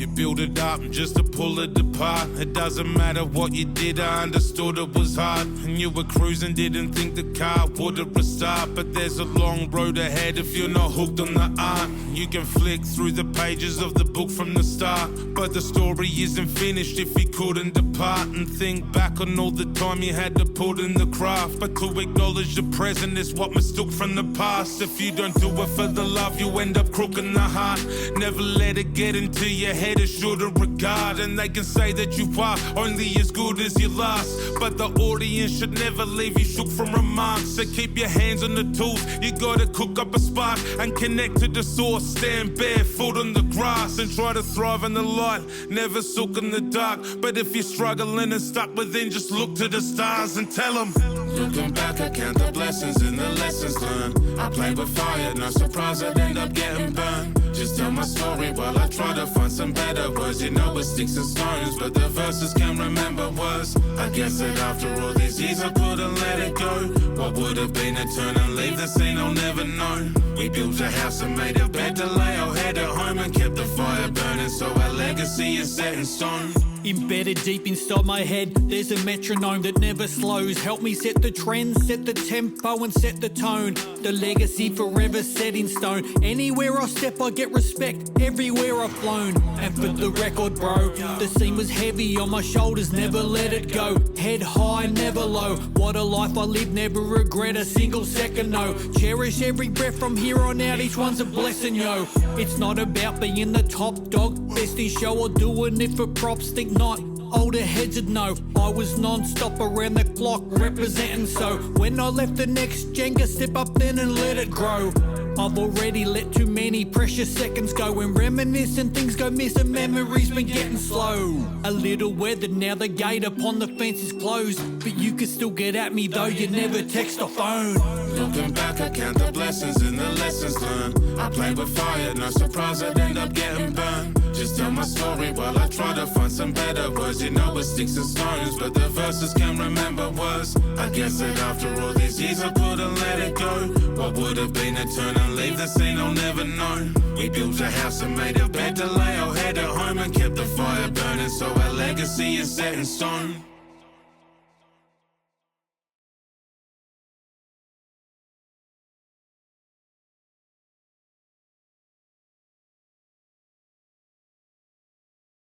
You build it up just to pull it apart. It doesn't matter what you did, I understood it was hard. And you were cruising, didn't think the car would restart. But there's a long road ahead if you're not hooked on the art. You can flick through the pages of the book from the start, but the story isn't finished if you couldn't depart. And think back on all the time you had to put in the craft. But to acknowledge the present is what mistook from the past. If you don't do it for the love, you end up crooking the heart. Never let it get into your head, it shouldn't regard. And they can say that you are only as good as your last, but the audience should never leave you shook from remarks. So keep your hands on the tools, you gotta cook up a spark and connect to the source. Stand barefoot on the grass and try to thrive in the light, never soak in the dark. But if you're struggling and stuck within, just look to the stars and tell them. Looking back, I count the blessings and the lessons learned. I played with fire, no surprise I'd end up getting burned. Just tell my story while I try to find some better words. You know it sticks and stones, but the verses can't remember words. I guess that after all these years I couldn't let it go. What would have been to turn and leave the scene, I'll never know. We built a house and made a bed to lay our head at home and kept the fire burning, so our legacy is set in stone. Embedded deep inside my head, there's a metronome that never slows. Help me set the trend, set the tempo and set the tone. The legacy forever set in stone. Anywhere I step I get respect, everywhere I've flown. And for the record bro, the scene was heavy on my shoulders, never let it go. Head high, never low. What a life I live, never regret a single second, no. Cherish every breath from here on out, each one's a blessing, yo. It's not about being the top dog, best in show or doing it for props, think not. Older heads would know I was non-stop around the clock representing, so when I left the next Jenga, step up then and let it grow. I've already let too many precious seconds go and reminisce and things go missing, memories been getting slow. A little weathered now, the gate upon the fence is closed, but you can still get at me though you never text or phone. Looking back, I count the blessings and the lessons learned. I played with fire, no surprise I'd end up getting burned. Just tell my story while I try to find some better words. You know it sticks and stones, but the verses can't remember words. I guess that after all these years I couldn't let it go. What would have been to turn and leave the scene, I'll never know. We built a house and made a bed to lay our head at home and kept the fire burning, so our legacy is set in stone.